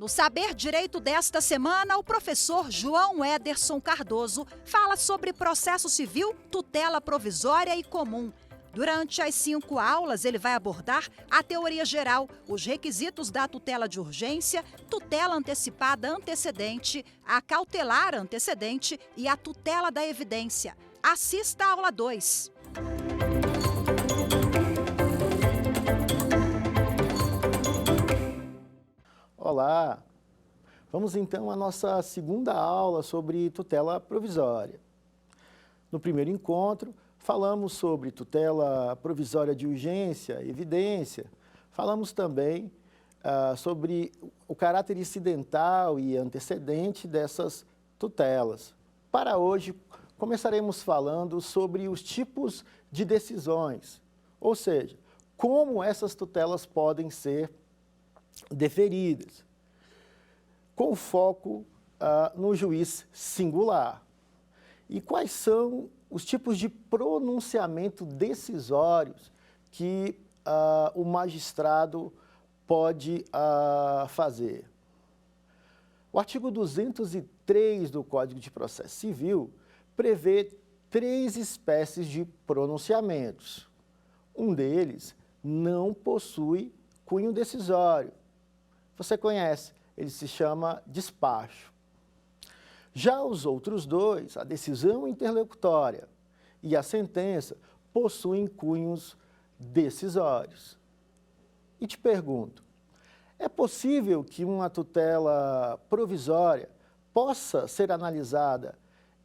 No Saber Direito desta semana, o professor João Ederson Cardoso fala sobre processo civil, tutela provisória e comum. Durante as 5 aulas, ele vai abordar a teoria geral, os requisitos da tutela de urgência, tutela antecipada antecedente, a cautelar antecedente e a tutela da evidência. Assista a aula 2. Olá! Vamos então à nossa segunda aula sobre tutela provisória. No primeiro encontro, falamos sobre tutela provisória de urgência, evidência. Falamos também sobre o caráter incidental e antecedente dessas tutelas. Para hoje, começaremos falando sobre os tipos de decisões, ou seja, como essas tutelas podem ser deferidas, com foco no juiz singular. E quais são os tipos de pronunciamento decisórios que o magistrado pode fazer. O artigo 203 do Código de Processo Civil prevê 3 espécies de pronunciamentos. Um deles não possui cunho decisório. Você conhece, ele se chama despacho. Já os outros 2, a decisão interlocutória e a sentença, possuem cunhos decisórios. E te pergunto, é possível que uma tutela provisória possa ser analisada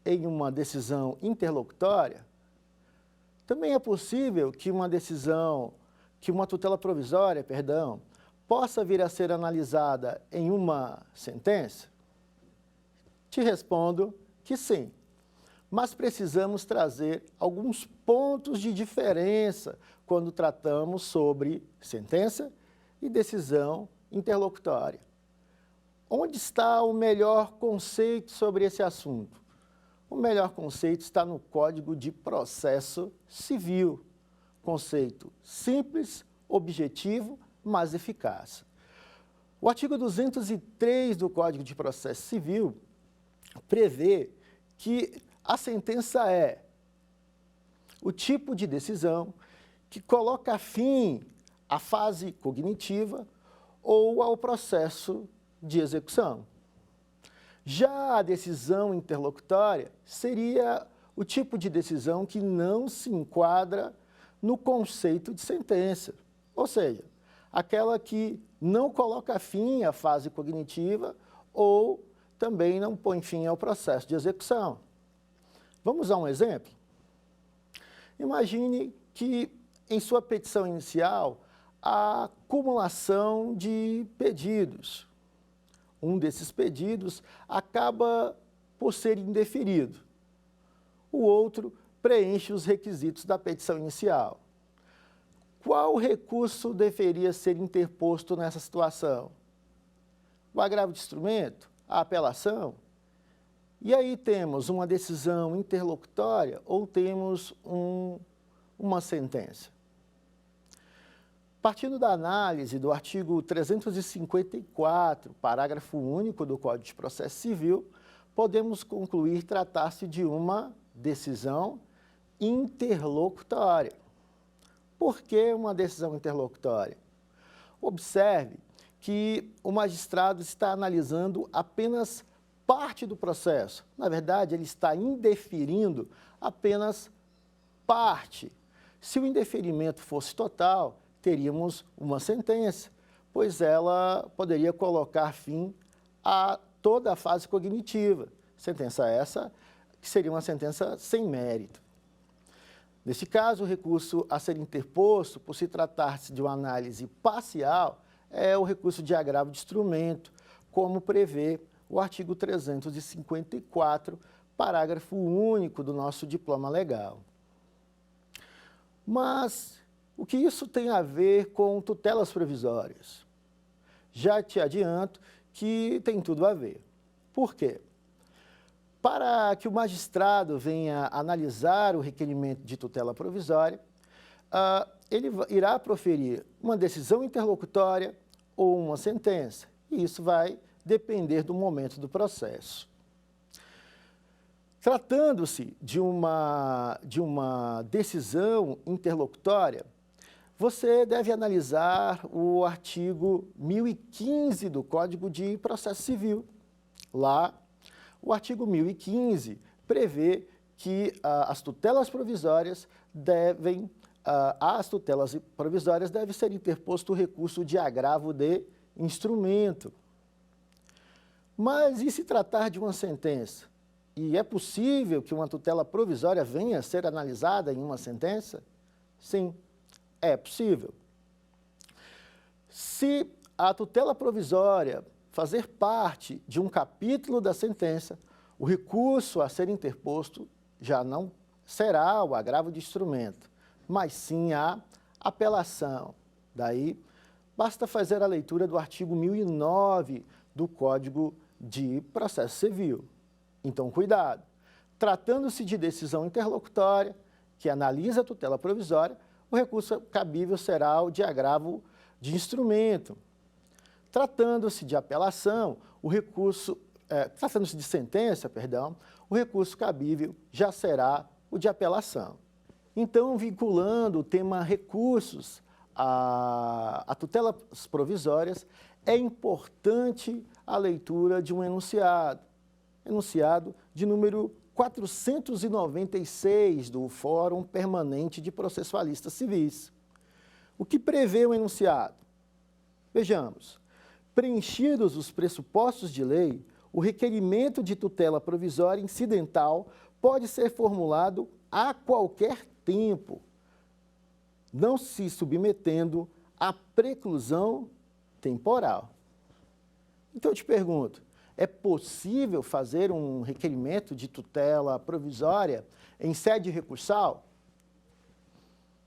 em uma decisão interlocutória? Também é possível que uma tutela provisória, possa vir a ser analisada em uma sentença? Te respondo que sim, mas precisamos trazer alguns pontos de diferença quando tratamos sobre sentença e decisão interlocutória. Onde está o melhor conceito sobre esse assunto? O melhor conceito está no Código de Processo Civil. Conceito simples, objetivo, mas eficaz. O artigo 203 do Código de Processo Civil prevê que a sentença é o tipo de decisão que coloca fim à fase cognitiva ou ao processo de execução. Já a decisão interlocutória seria o tipo de decisão que não se enquadra no conceito de sentença, ou seja, aquela que não coloca fim à fase cognitiva ou também não põe fim ao processo de execução. Vamos a um exemplo? Imagine que em sua petição inicial há acumulação de pedidos. Um desses pedidos acaba por ser indeferido. O outro preenche os requisitos da petição inicial. Qual recurso deveria ser interposto nessa situação? O agravo de instrumento? A apelação? E aí temos uma decisão interlocutória ou temos uma sentença? Partindo da análise do artigo 354, parágrafo único do Código de Processo Civil, podemos concluir tratar-se de uma decisão interlocutória. Por que uma decisão interlocutória? Observe que o magistrado está analisando apenas parte do processo. Na verdade, ele está indeferindo apenas parte. Se o indeferimento fosse total, teríamos uma sentença, pois ela poderia colocar fim a toda a fase cognitiva. Sentença essa que seria uma sentença sem mérito. Neste caso, o recurso a ser interposto, por se tratar-se de uma análise parcial, é o recurso de agravo de instrumento, como prevê o artigo 354, parágrafo único do nosso diploma legal. Mas o que isso tem a ver com tutelas provisórias? Já te adianto que tem tudo a ver. Por quê? Para que o magistrado venha analisar o requerimento de tutela provisória, ele irá proferir uma decisão interlocutória ou uma sentença. E isso vai depender do momento do processo. Tratando-se de uma decisão interlocutória, você deve analisar o artigo 1015 do Código de Processo Civil. Lá, o artigo 1015 prevê que às tutelas provisórias deve ser interposto o recurso de agravo de instrumento. Mas e se tratar de uma sentença? E é possível que uma tutela provisória venha a ser analisada em uma sentença? Sim, é possível. Se a tutela provisória fazer parte de um capítulo da sentença, o recurso a ser interposto já não será o agravo de instrumento, mas sim a apelação. Daí, basta fazer a leitura do artigo 1009 do Código de Processo Civil. Então, cuidado. Tratando-se de decisão interlocutória, que analisa a tutela provisória, o recurso cabível será o de agravo de instrumento. Tratando-se de apelação, tratando-se de sentença, o recurso cabível já será o de apelação. Então, vinculando o tema recursos a tutelas provisórias, é importante a leitura de um enunciado de número 496 do Fórum Permanente de Processualistas Civis. O que prevê o enunciado? Vejamos. Preenchidos os pressupostos de lei, o requerimento de tutela provisória incidental pode ser formulado a qualquer tempo, não se submetendo à preclusão temporal. Então, eu te pergunto, é possível fazer um requerimento de tutela provisória em sede recursal?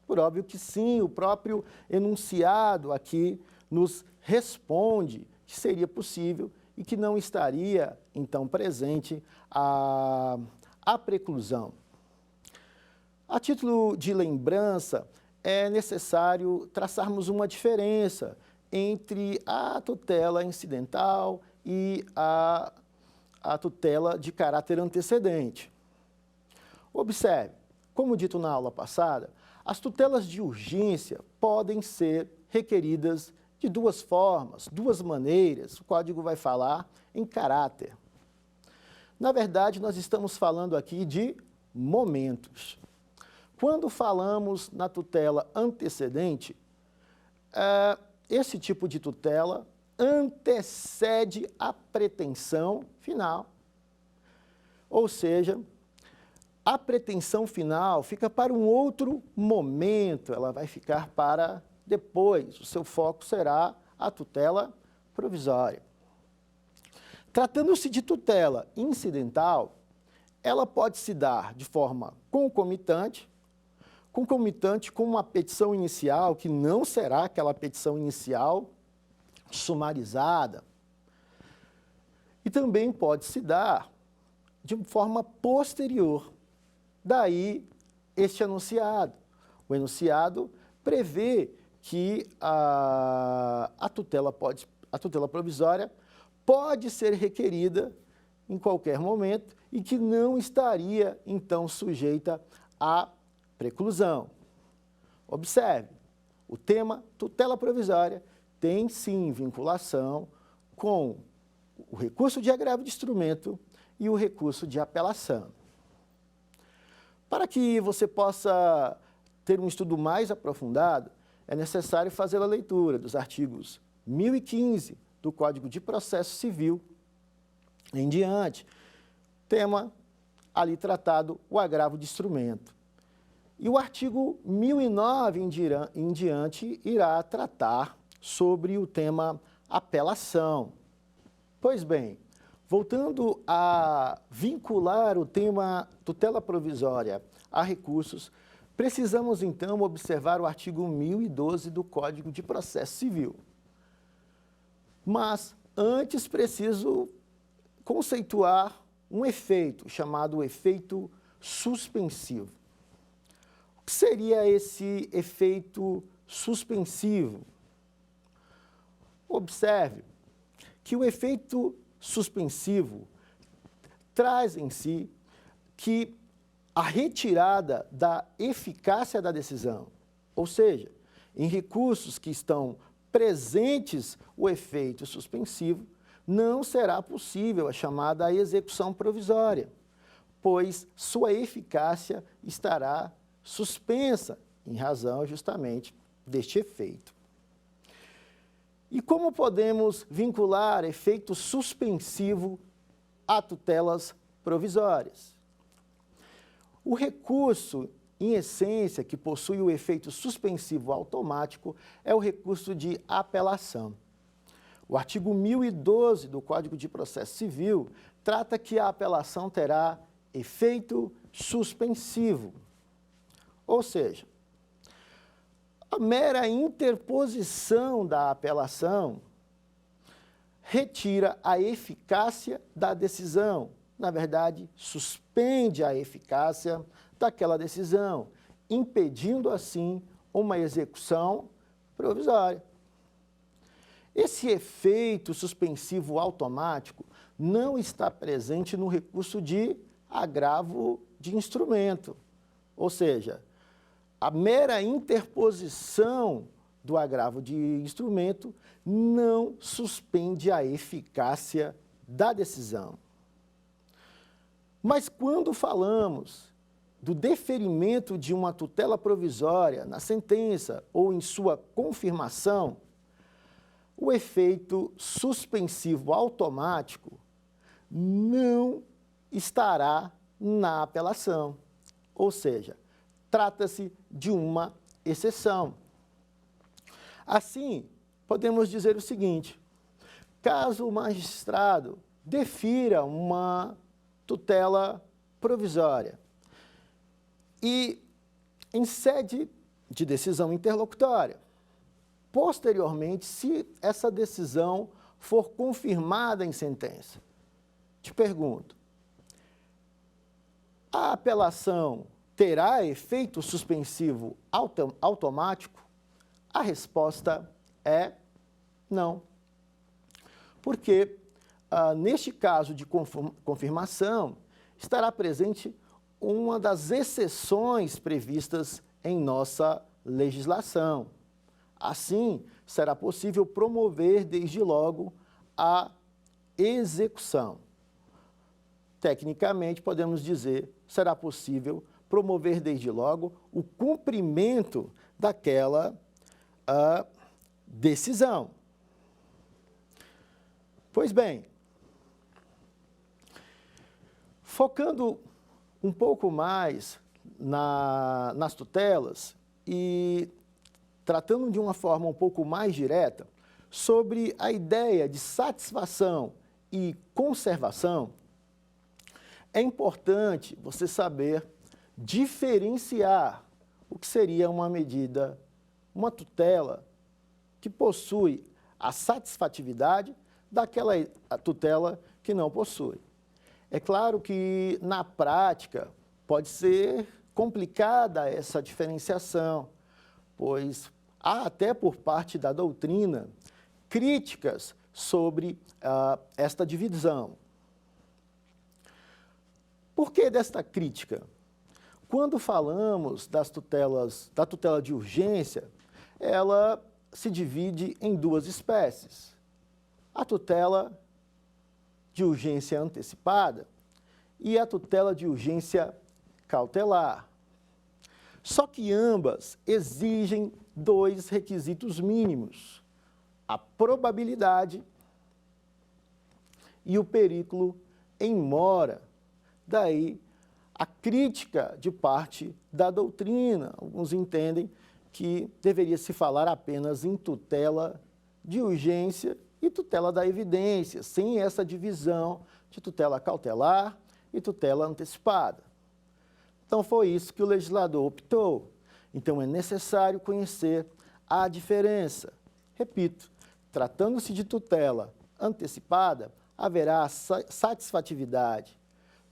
Por óbvio que sim, o próprio enunciado aqui nos responde que seria possível e que não estaria, então, presente a preclusão. A título de lembrança, é necessário traçarmos uma diferença entre a tutela incidental e a tutela de caráter antecedente. Observe, como dito na aula passada, as tutelas de urgência podem ser requeridas de duas formas, duas maneiras. O Código vai falar em caráter. Na verdade, nós estamos falando aqui de momentos. Quando falamos na tutela antecedente, esse tipo de tutela antecede a pretensão final. Ou seja, a pretensão final fica para um outro momento, ela vai ficar para depois. O seu foco será a tutela provisória. Tratando-se de tutela incidental, ela pode se dar de forma concomitante com uma petição inicial, que não será aquela petição inicial sumarizada, e também pode se dar de forma posterior. Daí, este enunciado. O enunciado prevê que a tutela provisória pode ser requerida em qualquer momento e que não estaria, então, sujeita à preclusão. Observe, o tema tutela provisória tem, sim, vinculação com o recurso de agravo de instrumento e o recurso de apelação. Para que você possa ter um estudo mais aprofundado, é necessário fazer a leitura dos artigos 1015 do Código de Processo Civil em diante. Tema ali tratado o agravo de instrumento. E o artigo 1009 em diante irá tratar sobre o tema apelação. Pois bem, voltando a vincular o tema tutela provisória a recursos, precisamos então observar o artigo 1012 do Código de Processo Civil. Mas antes preciso conceituar um efeito chamado efeito suspensivo. O que seria esse efeito suspensivo? Observe que o efeito suspensivo traz em si que a retirada da eficácia da decisão, ou seja, em recursos que estão presentes o efeito suspensivo, não será possível a chamada execução provisória, pois sua eficácia estará suspensa em razão justamente deste efeito. E como podemos vincular efeito suspensivo a tutelas provisórias? O recurso, em essência, que possui o efeito suspensivo automático é o recurso de apelação. O artigo 1012 do Código de Processo Civil trata que a apelação terá efeito suspensivo, ou seja, a mera interposição da apelação retira a eficácia da decisão, na verdade, suspende a eficácia daquela decisão, impedindo assim uma execução provisória. Esse efeito suspensivo automático não está presente no recurso de agravo de instrumento, ou seja, a mera interposição do agravo de instrumento não suspende a eficácia da decisão. Mas quando falamos do deferimento de uma tutela provisória na sentença ou em sua confirmação, o efeito suspensivo automático não estará na apelação, ou seja, trata-se de uma exceção. Assim, podemos dizer o seguinte: caso o magistrado defira uma tutela provisória e, em sede de decisão interlocutória, posteriormente, se essa decisão for confirmada em sentença, te pergunto, a apelação terá efeito suspensivo automático? A resposta é não. Porque, neste caso de confirmação, estará presente uma das exceções previstas em nossa legislação. Assim, será possível promover desde logo a execução. Tecnicamente, podemos dizer, será possível promover desde logo o cumprimento daquela decisão. Pois bem, focando um pouco mais nas tutelas e tratando de uma forma um pouco mais direta sobre a ideia de satisfação e conservação, é importante você saber diferenciar o que seria uma medida, uma tutela que possui a satisfatividade daquela tutela que não possui. É claro que, na prática, pode ser complicada essa diferenciação, pois há até por parte da doutrina críticas sobre esta divisão. Por que desta crítica? Quando falamos da tutela de urgência, ela se divide em duas espécies. A tutela de urgência antecipada e a tutela de urgência cautelar. Só que ambas exigem dois requisitos mínimos: a probabilidade e o perigo em mora. Daí a crítica de parte da doutrina. Alguns entendem que deveria se falar apenas em tutela de urgência e tutela da evidência, sem essa divisão de tutela cautelar e tutela antecipada. Então, foi isso que o legislador optou. Então, é necessário conhecer a diferença. Repito, tratando-se de tutela antecipada, haverá satisfatividade.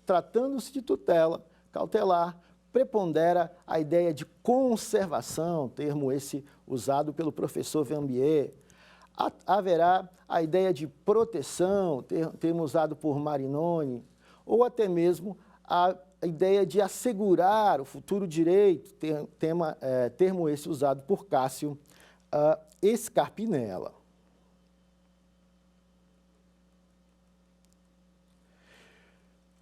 Tratando-se de tutela cautelar, prepondera a ideia de conservação, termo esse usado pelo professor Verbier. haverá a ideia de proteção, termo usado por Marinoni, ou até mesmo a ideia de assegurar o futuro direito, termo esse usado por Cássio Scarpinella.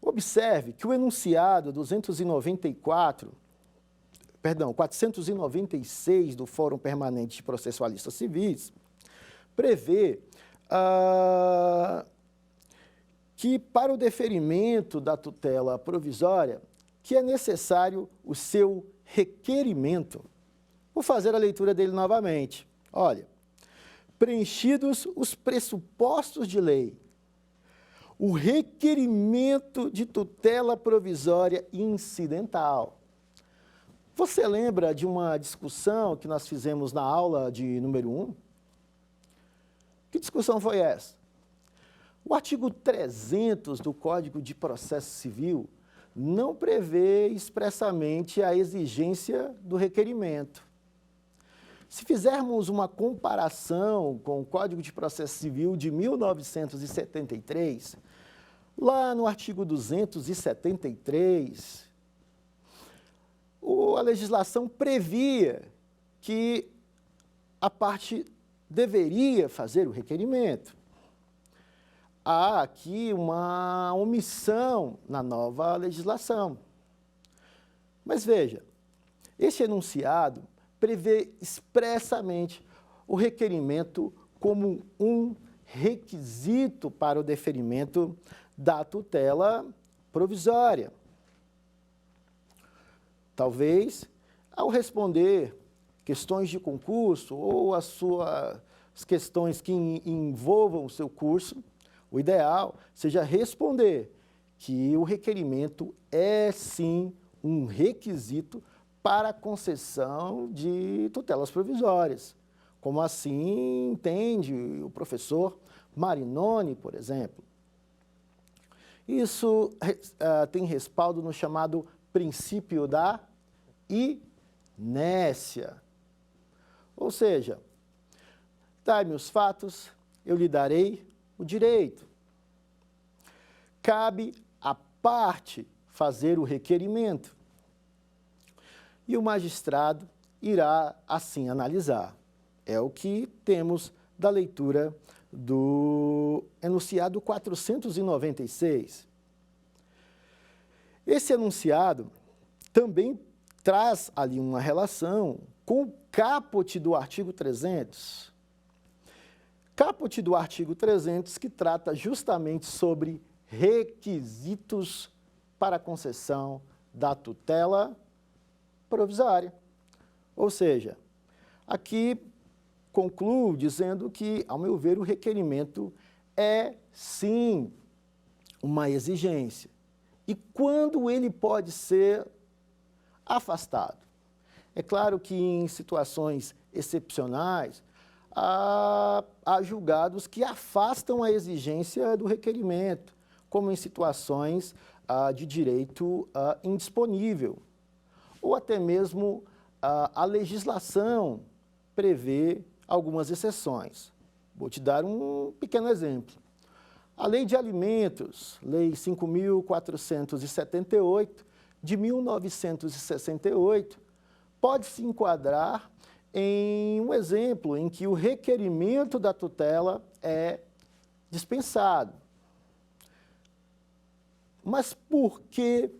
Observe que o enunciado 496 do Fórum Permanente de Processualistas Civis prevê que para o deferimento da tutela provisória, que é necessário o seu requerimento. Vou fazer a leitura dele novamente. Olha, preenchidos os pressupostos de lei, o requerimento de tutela provisória incidental. Você lembra de uma discussão que nós fizemos na aula de número 1? Que discussão foi essa? O artigo 300 do Código de Processo Civil não prevê expressamente a exigência do requerimento. Se fizermos uma comparação com o Código de Processo Civil de 1973, lá no artigo 273, a legislação previa que a parte deveria fazer o requerimento. Há aqui uma omissão na nova legislação. Mas veja, este enunciado prevê expressamente o requerimento como um requisito para o deferimento da tutela provisória. Talvez, ao responder questões de concurso ou as questões que envolvam o seu curso, o ideal seja responder que o requerimento é, sim, um requisito para a concessão de tutelas provisórias. Como assim entende o professor Marinoni, por exemplo. Isso tem respaldo no chamado princípio da inércia. Ou seja, dai-me os fatos, eu lhe darei o direito. Cabe à parte fazer o requerimento. E o magistrado irá assim analisar. É o que temos da leitura do enunciado 496. Esse enunciado também traz ali uma relação com o caput do artigo 300. Caput do artigo 300 que trata justamente sobre requisitos para a concessão da tutela provisória. Ou seja, aqui concluo dizendo que, ao meu ver, o requerimento é, sim, uma exigência. E quando ele pode ser afastado? É claro que em situações excepcionais, há julgados que afastam a exigência do requerimento, como em situações de direito indisponível. Ou até mesmo a legislação prevê algumas exceções. Vou te dar um pequeno exemplo. A Lei de Alimentos, Lei 5.478, de 1968, pode se enquadrar em um exemplo em que o requerimento da tutela é dispensado. Mas por que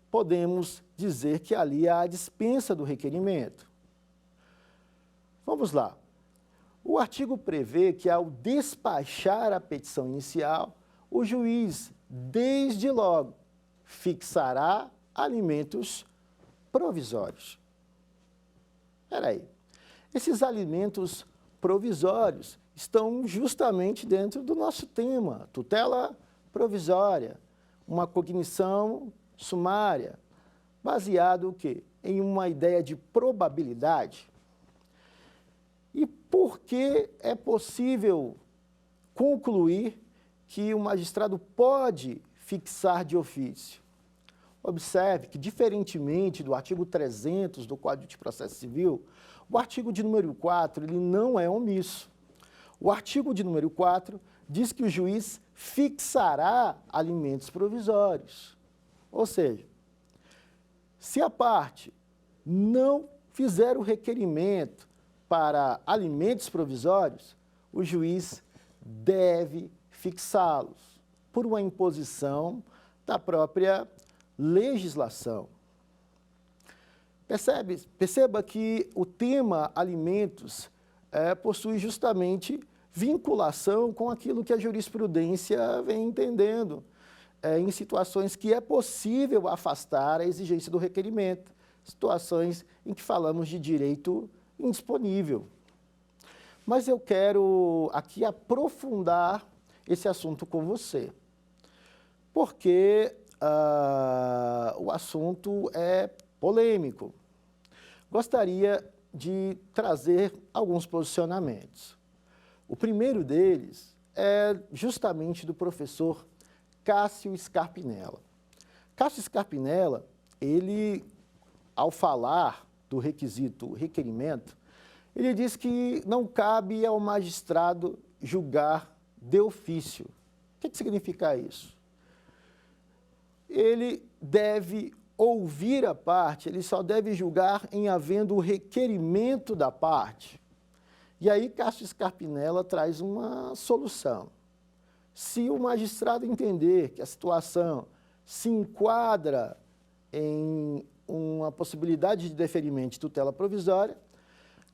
podemos dizer que ali há a dispensa do requerimento? Vamos lá. O artigo prevê que, ao despachar a petição inicial, o juiz, desde logo, fixará alimentos provisórios. Espera aí. Esses alimentos provisórios estão justamente dentro do nosso tema, tutela provisória, uma cognição sumária, baseado o quê? Em uma ideia de probabilidade. E por que é possível concluir que o magistrado pode fixar de ofício? Observe que, diferentemente do artigo 300 do Código de Processo Civil, o artigo de número 4 ele não é omisso. O artigo de número 4 diz que o juiz fixará alimentos provisórios. Ou seja, se a parte não fizer o requerimento para alimentos provisórios, o juiz deve fixá-los por uma imposição da própria legislação. Perceba que o tema alimentos possui justamente vinculação com aquilo que a jurisprudência vem entendendo, em situações que é possível afastar a exigência do requerimento, situações em que falamos de direito indisponível. Mas eu quero aqui aprofundar esse assunto com você, porque o assunto é polêmico. Gostaria de trazer alguns posicionamentos. O primeiro deles é justamente do professor Cássio Scarpinella. Cássio Scarpinella, ele, ao falar do requisito requerimento, ele diz que não cabe ao magistrado julgar de ofício. O que significa isso? Ele deve ouvir a parte, ele só deve julgar em havendo o requerimento da parte. E aí Cássio Scarpinella traz uma solução. Se o magistrado entender que a situação se enquadra em uma possibilidade de deferimento de tutela provisória,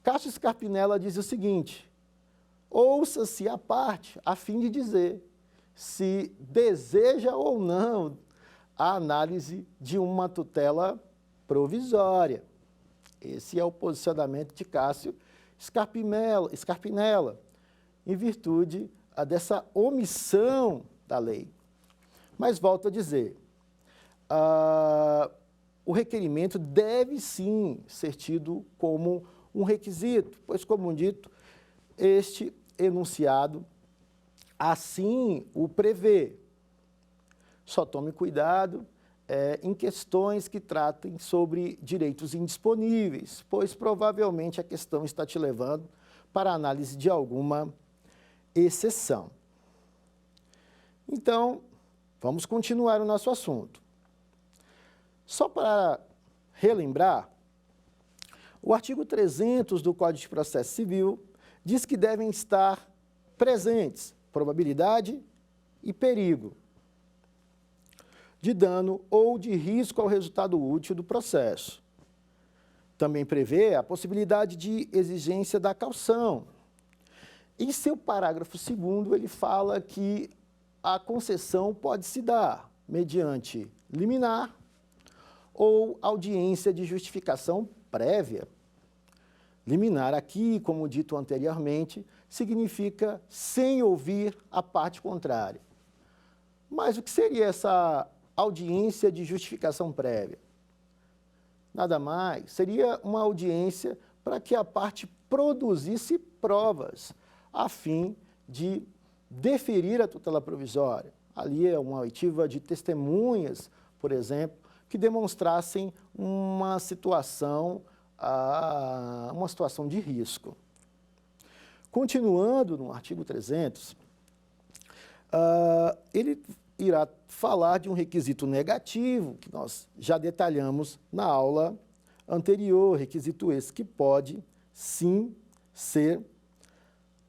Cássio Scarpinella diz o seguinte: ouça-se a parte a fim de dizer se deseja ou não a análise de uma tutela provisória. Esse é o posicionamento de Cássio Scarpinella, em virtude dessa omissão da lei. Mas volto a dizer, o requerimento deve sim ser tido como um requisito, pois, como dito, este enunciado assim o prevê. Só tome cuidado em questões que tratem sobre direitos indisponíveis, pois provavelmente a questão está te levando para a análise de alguma exceção. Então, vamos continuar o nosso assunto. Só para relembrar, o artigo 300 do Código de Processo Civil diz que devem estar presentes probabilidade e perigo de dano ou de risco ao resultado útil do processo. Também prevê a possibilidade de exigência da caução. Em seu parágrafo 2º, ele fala que a concessão pode se dar mediante liminar ou audiência de justificação prévia. Liminar aqui, como dito anteriormente, significa sem ouvir a parte contrária. Mas o que seria essa audiência de justificação prévia? Nada mais, seria uma audiência para que a parte produzisse provas, a fim de deferir a tutela provisória. Ali é uma oitiva de testemunhas, por exemplo, que demonstrassem uma situação de risco. Continuando no artigo 300, ele irá falar de um requisito negativo, que nós já detalhamos na aula anterior, requisito esse que pode, sim, ser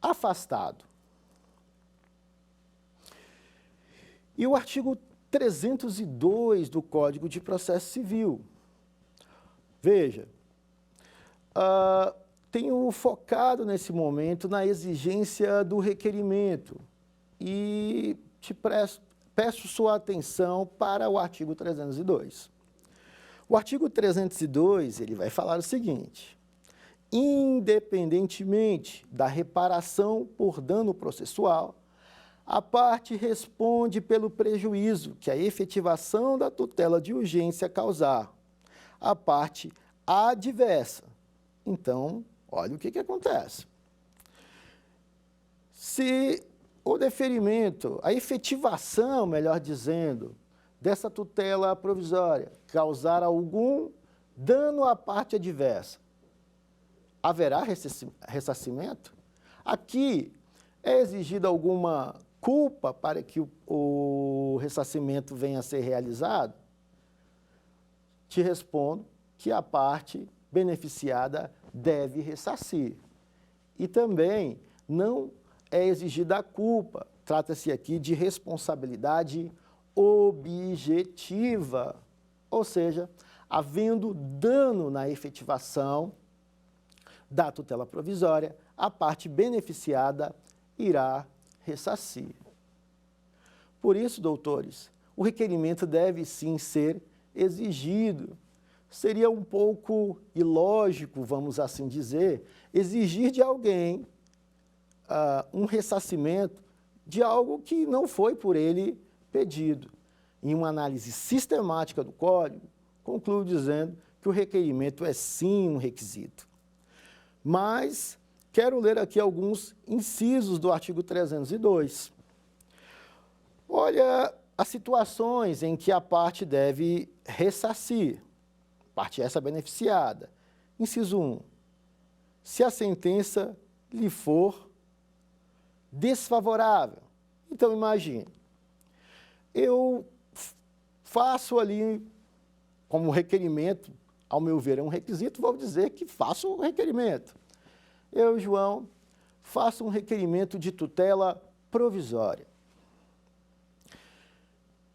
afastado. E o artigo 302 do Código de Processo Civil. Veja, tenho focado nesse momento na exigência do requerimento e peço sua atenção para o artigo 302. O artigo 302, ele vai falar o seguinte: independentemente da reparação por dano processual, a parte responde pelo prejuízo que a efetivação da tutela de urgência causar à parte adversa. Então, olha o que acontece. Se o deferimento, a efetivação, melhor dizendo, dessa tutela provisória causar algum dano à parte adversa, haverá ressarcimento? Aqui, É exigida alguma culpa para que o ressarcimento venha a ser realizado? Te respondo que a parte beneficiada deve ressarcir. E também não é exigida a culpa. Trata-se aqui de responsabilidade objetiva, ou seja, havendo dano na efetivação da tutela provisória, a parte beneficiada irá ressarcir. Por isso, doutores, o requerimento deve sim ser exigido. Seria um pouco ilógico, vamos assim dizer, exigir de alguém um ressarcimento de algo que não foi por ele pedido. Em uma análise sistemática do Código, concluo dizendo que o requerimento é sim um requisito. Mas quero ler aqui alguns incisos do artigo 302. Olha as situações em que a parte deve ressarcir, parte essa beneficiada. Inciso 1. Se a sentença lhe for desfavorável. Então, imagine, eu faço ali como requerimento, ao meu ver é um requisito, vou dizer que faço o requerimento. Eu, João, faço um requerimento de tutela provisória.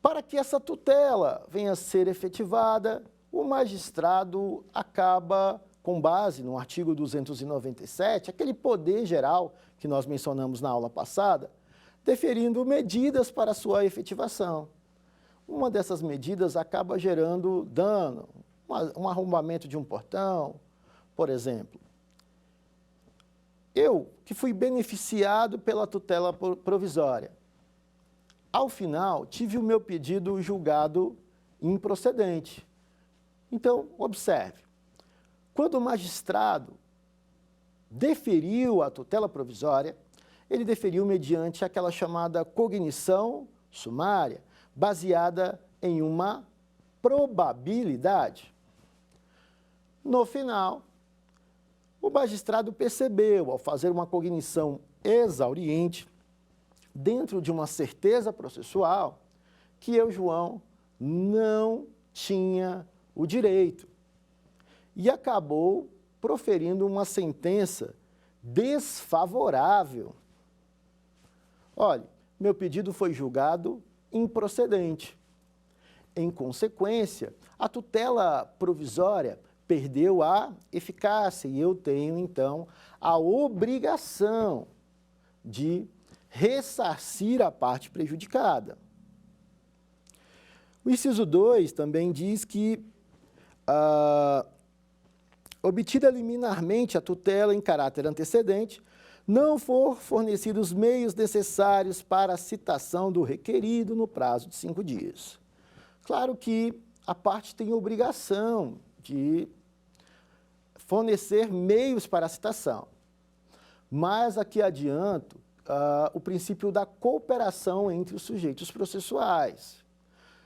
Para que essa tutela venha a ser efetivada, o magistrado acaba, com base no artigo 297, aquele poder geral que nós mencionamos na aula passada, deferindo medidas para sua efetivação. Uma dessas medidas acaba gerando dano, um arrombamento de um portão, por exemplo. Eu, que fui beneficiado pela tutela provisória, ao final, tive o meu pedido julgado improcedente. Então, observe, quando o magistrado deferiu a tutela provisória, ele deferiu mediante aquela chamada cognição sumária, baseada em uma probabilidade. No final, o magistrado percebeu, ao fazer uma cognição exauriente, dentro de uma certeza processual, que eu, João, não tinha o direito. E acabou proferindo uma sentença desfavorável. Olha, meu pedido foi julgado improcedente. Em consequência, a tutela provisória perdeu a eficácia e eu tenho, então, a obrigação de ressarcir a parte prejudicada. O inciso 2 também diz que, obtida liminarmente a tutela em caráter antecedente, não for fornecidos os meios necessários para a citação do requerido no prazo de 5 dias. Claro que a parte tem obrigação de fornecer meios para a citação, mas aqui adianto o princípio da cooperação entre os sujeitos processuais.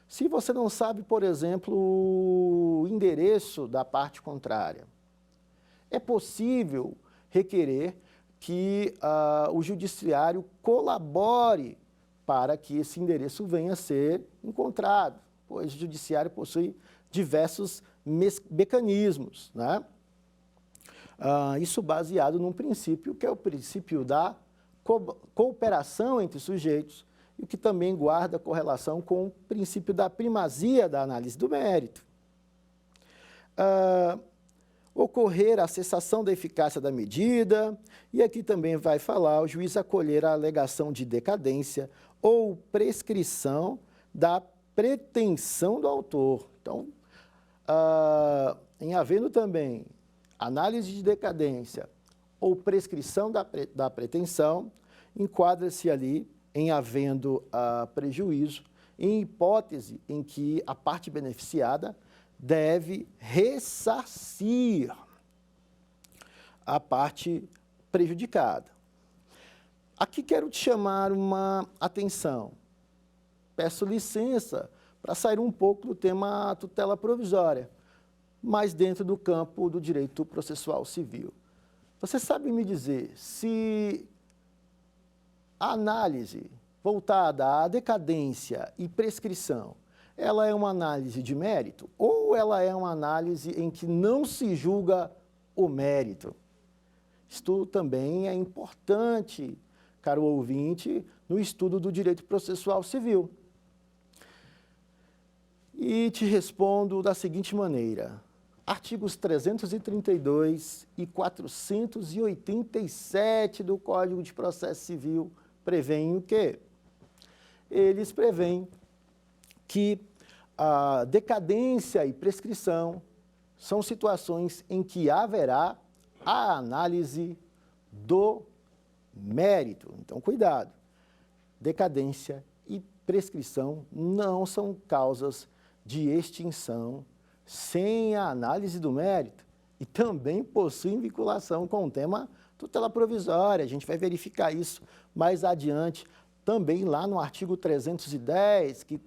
Se você não sabe, por exemplo, o endereço da parte contrária, é possível requerer que o judiciário colabore para que esse endereço venha a ser encontrado, pois o judiciário possui diversos mecanismos, né? Isso baseado num princípio que é o princípio da cooperação entre sujeitos e que também guarda correlação com o princípio da primazia da análise do mérito. Ocorrer a cessação da eficácia da medida, e aqui também vai falar o juiz acolher a alegação de decadência ou prescrição da pretensão do autor. Então, em havendo também análise de decadência ou prescrição da pretensão, enquadra-se ali em havendo prejuízo, em hipótese em que a parte beneficiada deve ressarcir a parte prejudicada. Aqui quero te chamar uma atenção. Peço licença para sair um pouco do tema tutela provisória, mas dentro do campo do direito processual civil. Você sabe me dizer se a análise voltada à decadência e prescrição, ela é uma análise de mérito ou ela é uma análise em que não se julga o mérito? Isto também é importante, caro ouvinte, no estudo do direito processual civil. E te respondo da seguinte maneira. Artigos 332 e 487 do Código de Processo Civil prevêem o quê? Eles prevêem que a decadência e prescrição são situações em que haverá a análise do mérito. Então, cuidado. Decadência e prescrição não são causas de extinção sem a análise do mérito e também possuem vinculação com o tema tutela provisória. A gente vai verificar isso mais adiante, também lá no artigo 310, que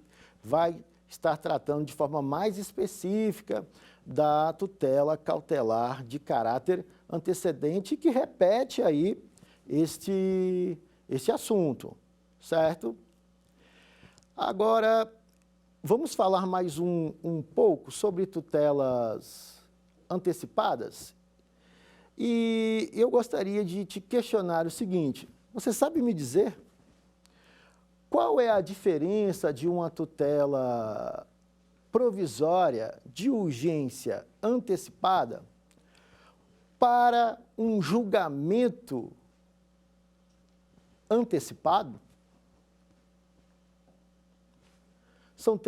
vai estar tratando de forma mais específica da tutela cautelar de caráter antecedente, que repete aí este assunto, certo? Agora, vamos falar mais um pouco sobre tutelas antecipadas? E eu gostaria de te questionar o seguinte: você sabe me dizer qual é a diferença de uma tutela provisória de urgência antecipada para um julgamento antecipado? São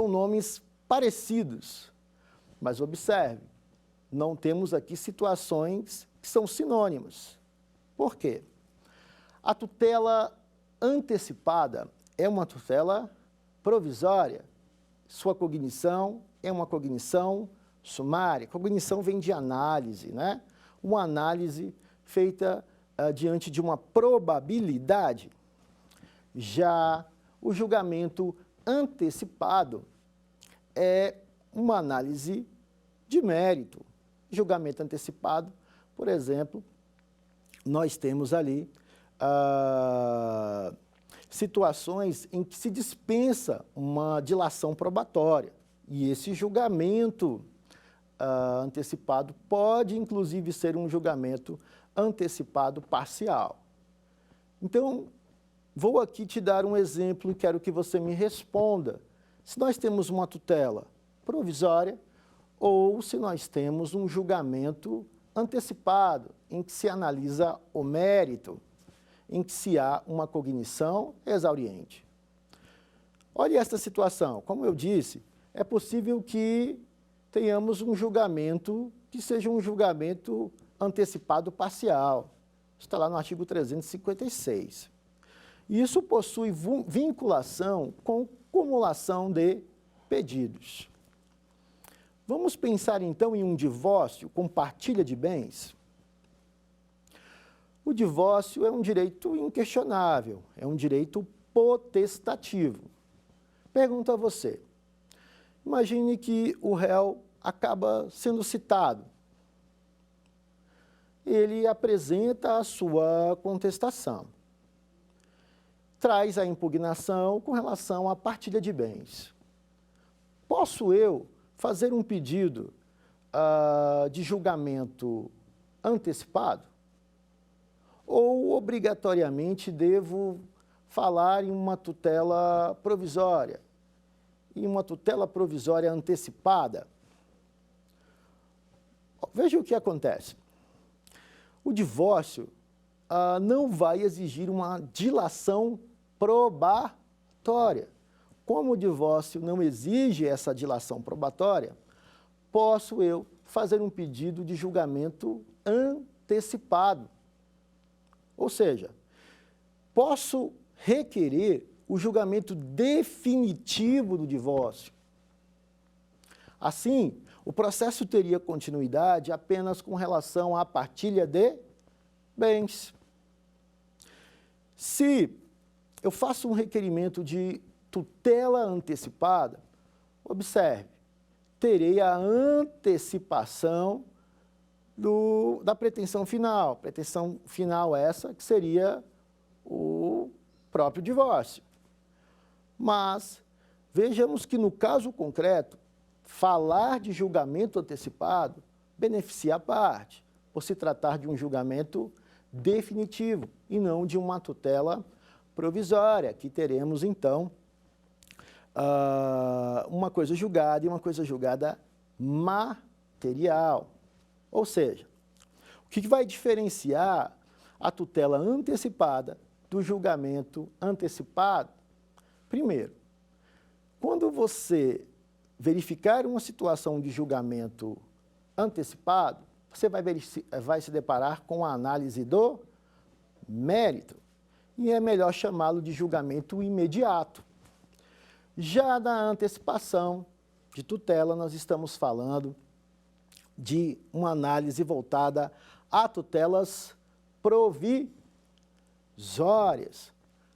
nomes parecidos, mas observe, não temos aqui situações que são sinônimas. Por quê? A tutela antecipada é uma tutela provisória. Sua cognição é uma cognição sumária. Cognição vem de análise, né? Uma análise feita diante de uma probabilidade. Já o julgamento antecipado é uma análise de mérito. Julgamento antecipado, por exemplo, nós temos ali situações em que se dispensa uma dilação probatória. E esse julgamento antecipado pode, inclusive, ser um julgamento antecipado parcial. Então, vou aqui te dar um exemplo e quero que você me responda. Se nós temos uma tutela provisória ou se nós temos um julgamento antecipado, em que se analisa o mérito, em que se há uma cognição exauriente. Olhe esta situação. Como eu disse, é possível que tenhamos um julgamento que seja um julgamento antecipado parcial. Está lá no artigo 356. Isso possui vinculação com cumulação de pedidos. Vamos pensar então em um divórcio com partilha de bens? O divórcio é um direito inquestionável, é um direito potestativo. Pergunto a você, imagine que o réu acaba sendo citado. Ele apresenta a sua contestação. Traz a impugnação com relação à partilha de bens. Posso eu fazer um pedido de julgamento antecipado? Ou obrigatoriamente devo falar em uma tutela provisória? Em uma tutela provisória antecipada? Veja o que acontece. O divórcio não vai exigir uma dilação probatória. Como o divórcio não exige essa dilação probatória, posso eu fazer um pedido de julgamento antecipado. Ou seja, posso requerer o julgamento definitivo do divórcio. Assim, o processo teria continuidade apenas com relação à partilha de bens. Se eu faço um requerimento de tutela antecipada, observe, terei a antecipação da pretensão final. Pretensão final essa que seria o próprio divórcio. Mas vejamos que no caso concreto, falar de julgamento antecipado beneficia a parte, por se tratar de um julgamento definitivo e não de uma tutela provisória, que teremos então uma coisa julgada e uma coisa julgada material. Ou seja, o que vai diferenciar a tutela antecipada do julgamento antecipado? Primeiro, quando você verificar uma situação de julgamento antecipado, você vai se deparar com a análise do mérito, e é melhor chamá-lo de julgamento imediato. Já na antecipação de tutela, nós estamos falando de uma análise voltada a tutelas provisórias.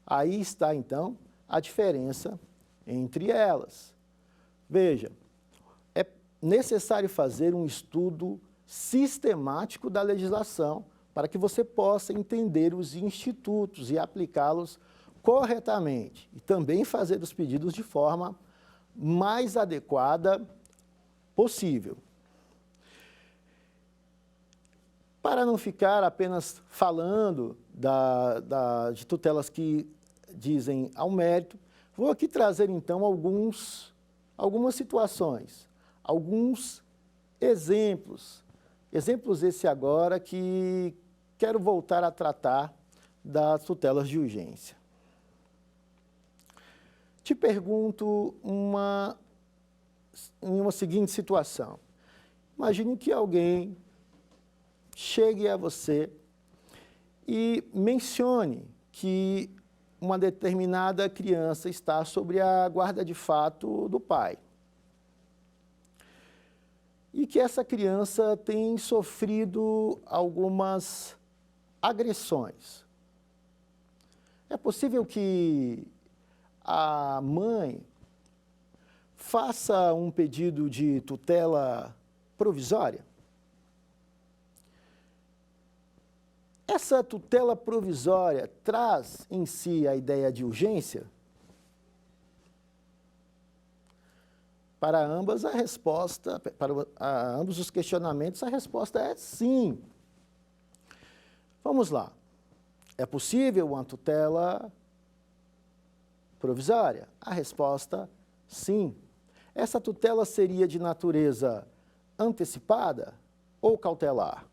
Aí está, então, a diferença entre elas. Veja, é necessário fazer um estudo sistemático da legislação para que você possa entender os institutos e aplicá-los corretamente e também fazer os pedidos de forma mais adequada possível. Para não ficar apenas falando de tutelas que dizem ao mérito, vou aqui trazer então algumas situações, alguns exemplos. Exemplos esse agora que quero voltar a tratar das tutelas de urgência. Te pergunto em uma seguinte situação. Imagine que alguém chegue a você e mencione que uma determinada criança está sob a guarda de fato do pai. E que essa criança tem sofrido algumas agressões. É possível que a mãe faça um pedido de tutela provisória? Essa tutela provisória traz em si a ideia de urgência? Para ambos os questionamentos, a resposta é sim. Vamos lá. É possível uma tutela provisória? A resposta, sim. Essa tutela seria de natureza antecipada ou cautelar?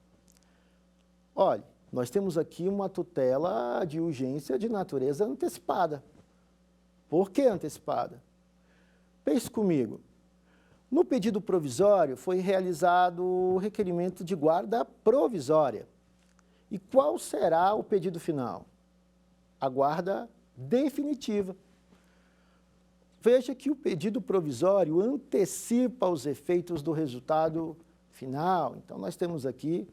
Olha, nós temos aqui uma tutela de urgência de natureza antecipada. Por que antecipada? Pense comigo. No pedido provisório foi realizado o requerimento de guarda provisória. E qual será o pedido final? A guarda definitiva. Veja que o pedido provisório antecipa os efeitos do resultado final. Então, nós temos aqui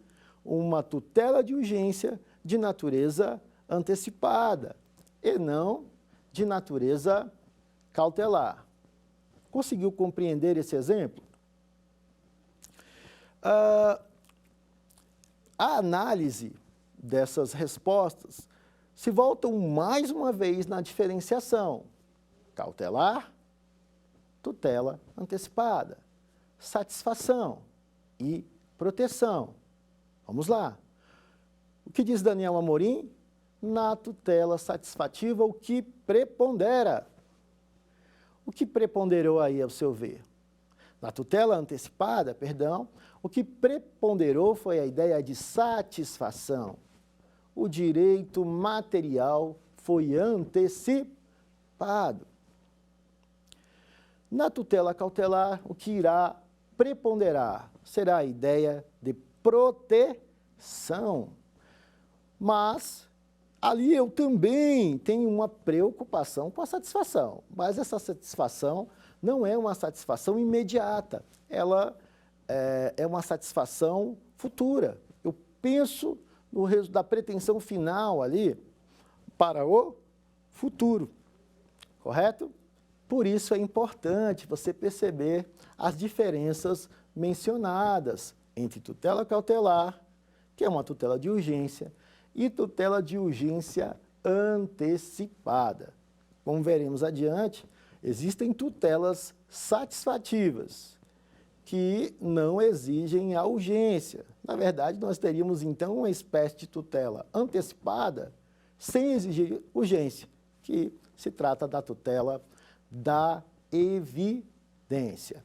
uma tutela de urgência de natureza antecipada e não de natureza cautelar. Conseguiu compreender esse exemplo? A análise dessas respostas se voltam mais uma vez na diferenciação cautelar, tutela antecipada, satisfação e proteção. Vamos lá. O que diz Daniel Amorim? Na tutela satisfativa, o que prepondera? O que preponderou aí, ao seu ver? Na tutela antecipada, o que preponderou foi a ideia de satisfação. O direito material foi antecipado. Na tutela cautelar, o que irá preponderar será a ideia de proteção. Mas ali eu também tenho uma preocupação com a satisfação, mas essa satisfação não é uma satisfação imediata, ela é uma satisfação futura. Eu penso no resultado da pretensão final ali para o futuro, correto? Por isso é importante você perceber as diferenças mencionadas entre tutela cautelar, que é uma tutela de urgência, e tutela de urgência antecipada. Como veremos adiante, existem tutelas satisfativas, que não exigem a urgência. Na verdade, nós teríamos, então, uma espécie de tutela antecipada, sem exigir urgência, que se trata da tutela da evidência.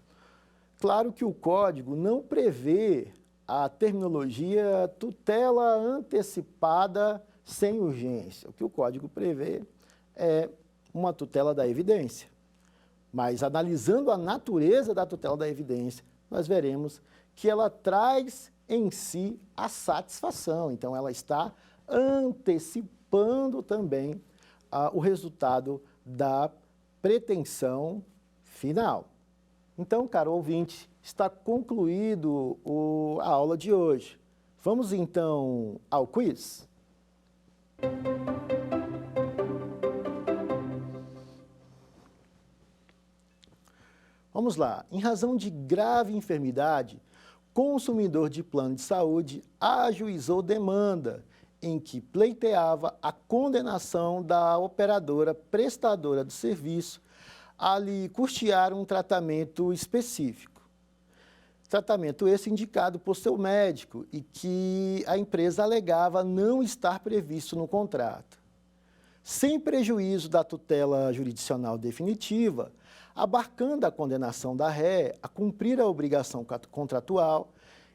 Claro que o Código não prevê a terminologia tutela antecipada sem urgência. O que o Código prevê é uma tutela da evidência. Mas, analisando a natureza da tutela da evidência, nós veremos que ela traz em si a satisfação. Então, ela está antecipando também o resultado da pretensão final. Então, caro ouvinte, está concluído a aula de hoje. Vamos, então, ao quiz? Vamos lá. Em razão de grave enfermidade, consumidor de plano de saúde ajuizou demanda em que pleiteava a condenação da operadora prestadora do serviço a lhe custear um tratamento específico. Tratamento esse indicado por seu médico e que a empresa alegava não estar previsto no contrato. Sem prejuízo da tutela jurisdicional definitiva, abarcando a condenação da ré a cumprir a obrigação contratual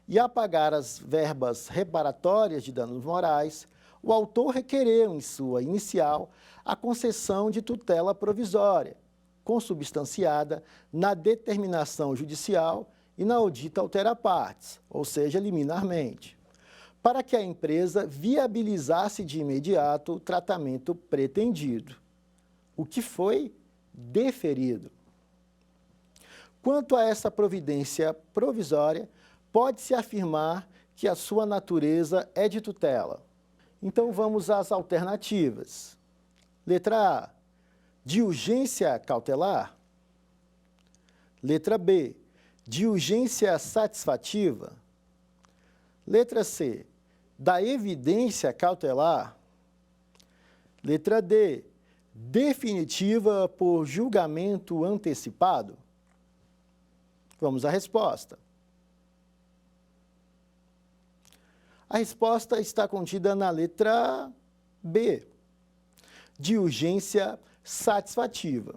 e a pagar as verbas reparatórias de danos morais, o autor requereu, em sua inicial, a concessão de tutela provisória, consubstanciada na determinação judicial e na audita altera partes, ou seja, liminarmente, para que a empresa viabilizasse de imediato o tratamento pretendido, o que foi deferido. Quanto a essa providência provisória, pode-se afirmar que a sua natureza é de tutela. Então, vamos às alternativas. Letra A, de urgência cautelar. Letra B, de urgência satisfativa. Letra C, da evidência cautelar. Letra D, definitiva por julgamento antecipado. Vamos à resposta. A resposta está contida na letra B, de urgência satisfativa.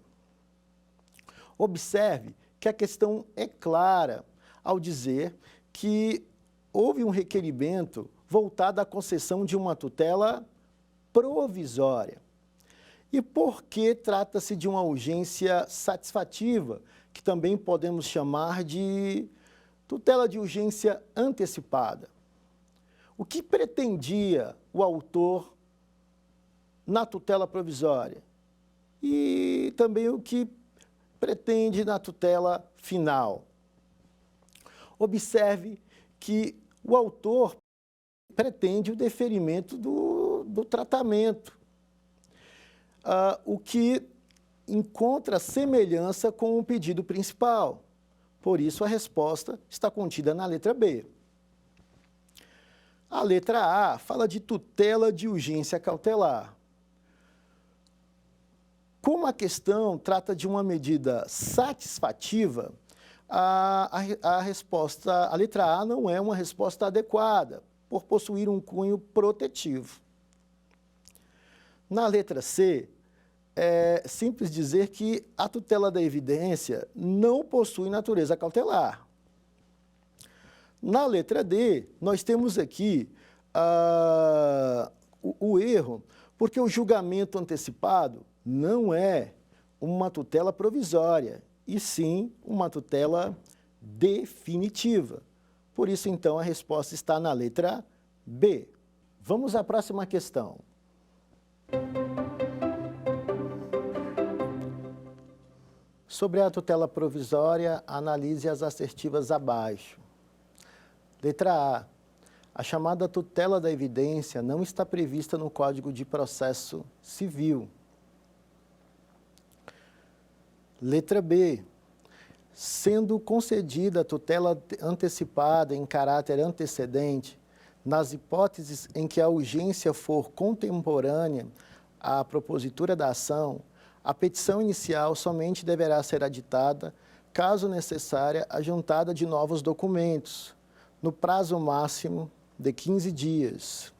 Observe que a questão é clara ao dizer que houve um requerimento voltado à concessão de uma tutela provisória. E por que trata-se de uma urgência satisfativa, que também podemos chamar de tutela de urgência antecipada? O que pretendia o autor na tutela provisória? E também o que pretende na tutela final? Observe que o autor pretende o deferimento do tratamento, o que encontra semelhança com o pedido principal. Por isso, a resposta está contida na letra B. A letra A fala de tutela de urgência cautelar. Como a questão trata de uma medida satisfativa, a resposta, a letra A não é uma resposta adequada, por possuir um cunho protetivo. Na letra C, é simples dizer que a tutela da evidência não possui natureza cautelar. Na letra D, nós temos aqui o erro, porque o julgamento antecipado não é uma tutela provisória, e sim uma tutela definitiva. Por isso, então, a resposta está na letra B. Vamos à próxima questão. Sobre a tutela provisória, analise as assertivas abaixo. Letra A. A chamada tutela da evidência não está prevista no Código de Processo Civil. Letra B. sendo concedida a tutela antecipada em caráter antecedente, nas hipóteses em que a urgência for contemporânea à propositura da ação, a petição inicial somente deverá ser aditada, caso necessária, a juntada de novos documentos, no prazo máximo de 15 dias.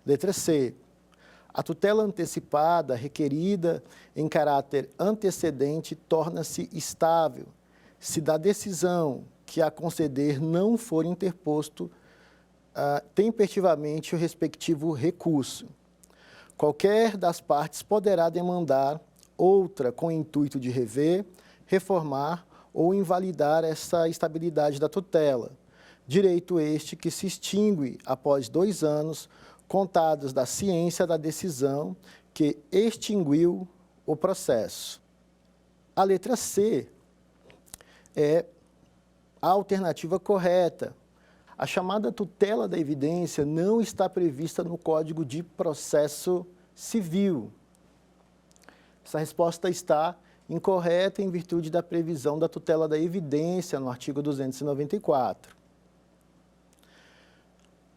Letra C. A tutela antecipada requerida em caráter antecedente torna-se estável se da decisão que a conceder não for interposto tempestivamente o respectivo recurso. Qualquer das partes poderá demandar outra com o intuito de rever, reformar ou invalidar essa estabilidade da tutela, direito este que se extingue após 2 anos contados da ciência da decisão que extinguiu o processo. A letra C é a alternativa correta. A chamada tutela da evidência não está prevista no Código de Processo Civil. Essa resposta está incorreta em virtude da previsão da tutela da evidência no artigo 294.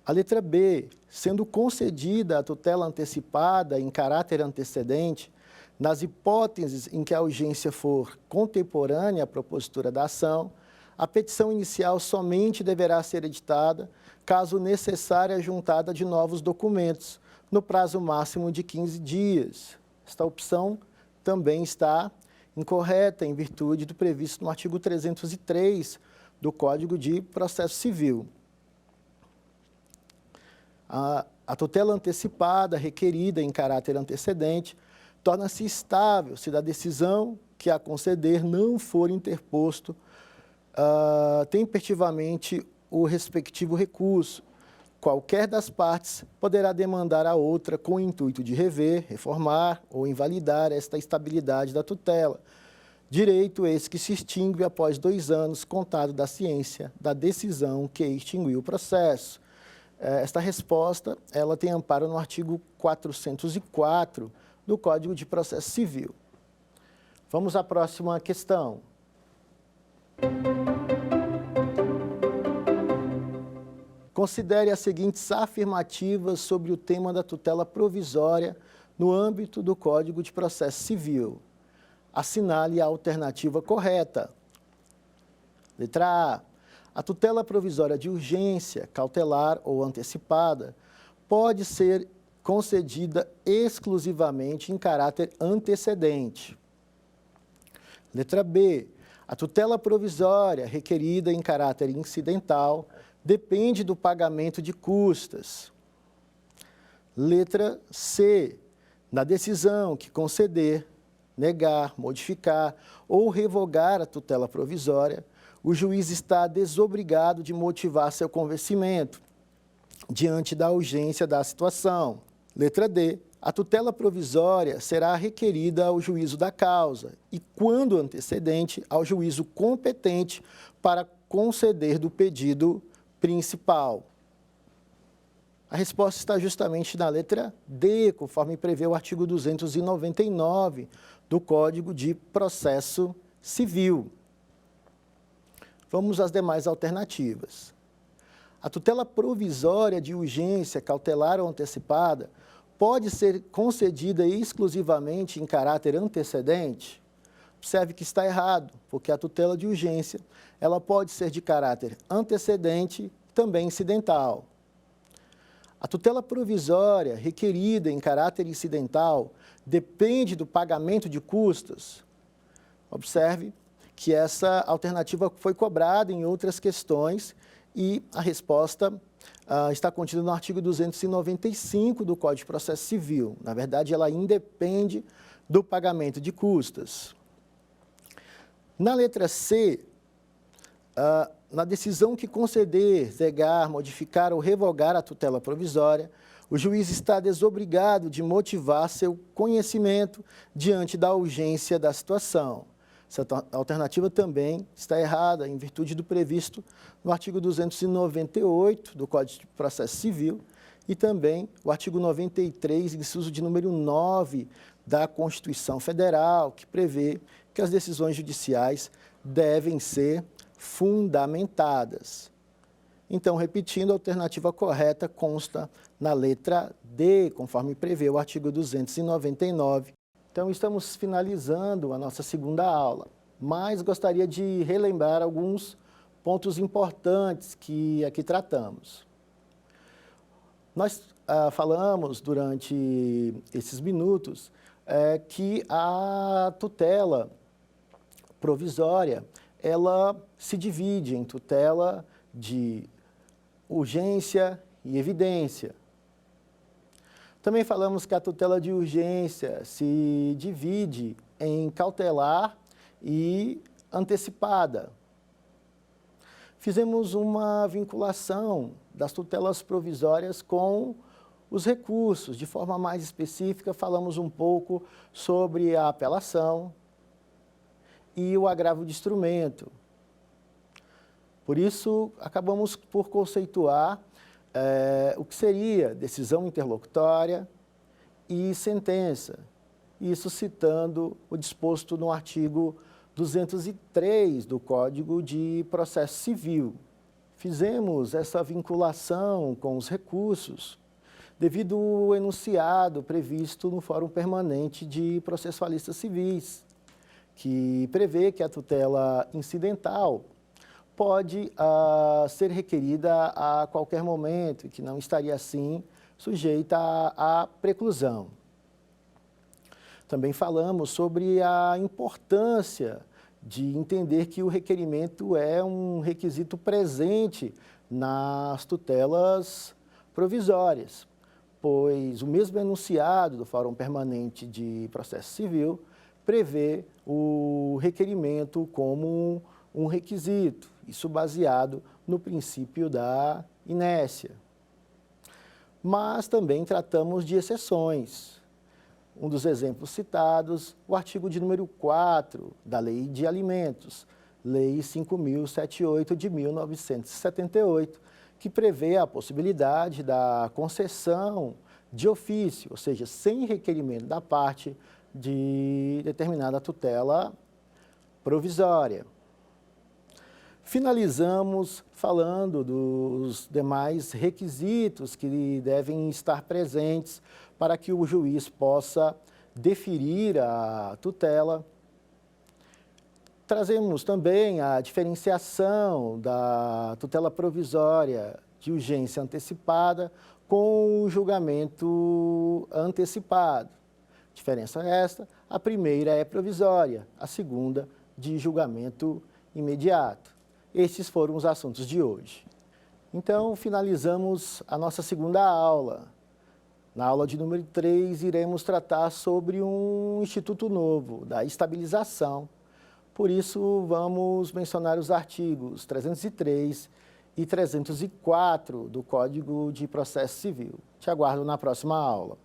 A letra B, sendo concedida a tutela antecipada em caráter antecedente, nas hipóteses em que a urgência for contemporânea à propositura da ação, a petição inicial somente deverá ser editada, caso necessária a juntada de novos documentos, no prazo máximo de 15 dias. Esta opção também está incorreta em virtude do previsto no artigo 303 do Código de Processo Civil. A tutela antecipada requerida em caráter antecedente torna-se estável se da decisão que a conceder não for interposto tempestivamente o respectivo recurso. Qualquer das partes poderá demandar a outra com o intuito de rever, reformar ou invalidar esta estabilidade da tutela. Direito esse que se extingue após 2 anos contado da ciência da decisão que extinguiu o processo. Esta resposta ela tem amparo no artigo 404 do Código de Processo Civil. Vamos à próxima questão. Considere as seguintes afirmativas sobre o tema da tutela provisória no âmbito do Código de Processo Civil. Assinale a alternativa correta. Letra A. A tutela provisória de urgência, cautelar ou antecipada pode ser concedida exclusivamente em caráter antecedente. Letra B. A tutela provisória requerida em caráter incidental depende do pagamento de custas. Letra C. Na decisão que conceder, negar, modificar ou revogar a tutela provisória, o juiz está desobrigado de motivar seu convencimento diante da urgência da situação. Letra D. A tutela provisória será requerida ao juízo da causa e, quando antecedente, ao juízo competente para conceder do pedido principal. A resposta está justamente na letra D, conforme prevê o artigo 299 do Código de Processo Civil. Vamos às demais alternativas. A tutela provisória de urgência, cautelar ou antecipada pode ser concedida exclusivamente em caráter antecedente? Observe que está errado, porque a tutela de urgência ela pode ser de caráter antecedente, também incidental. A tutela provisória requerida em caráter incidental depende do pagamento de custas. Observe que essa alternativa foi cobrada em outras questões e a resposta está contida no artigo 295 do Código de Processo Civil. Na verdade, ela independe do pagamento de custas. Na letra C, na decisão que conceder, negar, modificar ou revogar a tutela provisória, o juiz está desobrigado de motivar seu conhecimento diante da urgência da situação. Essa alternativa também está errada em virtude do previsto no artigo 298 do Código de Processo Civil e também o artigo 93, inciso de número 9 da Constituição Federal, que prevê que as decisões judiciais devem ser fundamentadas. Então, repetindo, a alternativa correta consta na letra D, conforme prevê o artigo 299. Então, estamos finalizando a nossa segunda aula, mas gostaria de relembrar alguns pontos importantes que aqui tratamos. Nós falamos durante esses minutos que a tutela provisória, ela se divide em tutela de urgência e evidência. Também falamos que a tutela de urgência se divide em cautelar e antecipada. Fizemos uma vinculação das tutelas provisórias com os recursos. De forma mais específica, falamos um pouco sobre a apelação e o agravo de instrumento. Por isso, acabamos por conceituar o que seria decisão interlocutória e sentença. Isso citando o disposto no artigo 203 do Código de Processo Civil. Fizemos essa vinculação com os recursos devido ao enunciado previsto no Fórum Permanente de Processualistas Civis, que prevê que a tutela incidental pode ser requerida a qualquer momento e que não estaria, assim, sujeita à preclusão. Também falamos sobre a importância de entender que o requerimento é um requisito presente nas tutelas provisórias, pois o mesmo enunciado do Fórum Permanente de Processo Civil prevê o requerimento como um requisito, isso baseado no princípio da inércia. Mas também tratamos de exceções. Um dos exemplos citados, o artigo de número 4 da Lei de Alimentos, Lei 5.078 de 1978, que prevê a possibilidade da concessão de ofício, ou seja, sem requerimento da parte de determinada tutela provisória. Finalizamos falando dos demais requisitos que devem estar presentes para que o juiz possa deferir a tutela. Trazemos também a diferenciação da tutela provisória de urgência antecipada com o julgamento antecipado. Diferença esta, a primeira é provisória, a segunda de julgamento imediato. Estes foram os assuntos de hoje. Então, finalizamos a nossa segunda aula. Na aula de número 3, iremos tratar sobre um instituto novo, da estabilização. Por isso, vamos mencionar os artigos 303 e 304 do Código de Processo Civil. Te aguardo na próxima aula.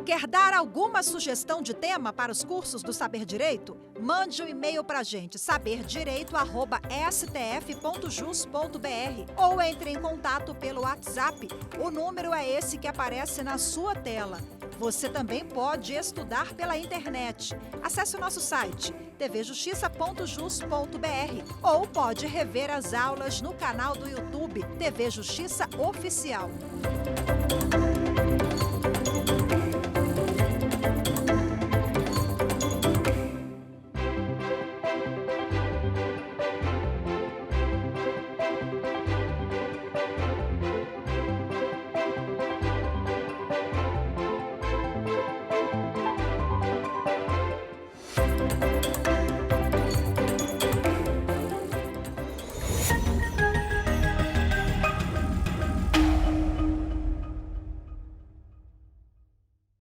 Quer dar alguma sugestão de tema para os cursos do Saber Direito? Mande um e-mail para a gente, saberdireito@stf.jus.br, ou entre em contato pelo WhatsApp. O número é esse que aparece na sua tela. Você também pode estudar pela internet. Acesse o nosso site tvjustiça.jus.br ou pode rever as aulas no canal do YouTube TV Justiça Oficial.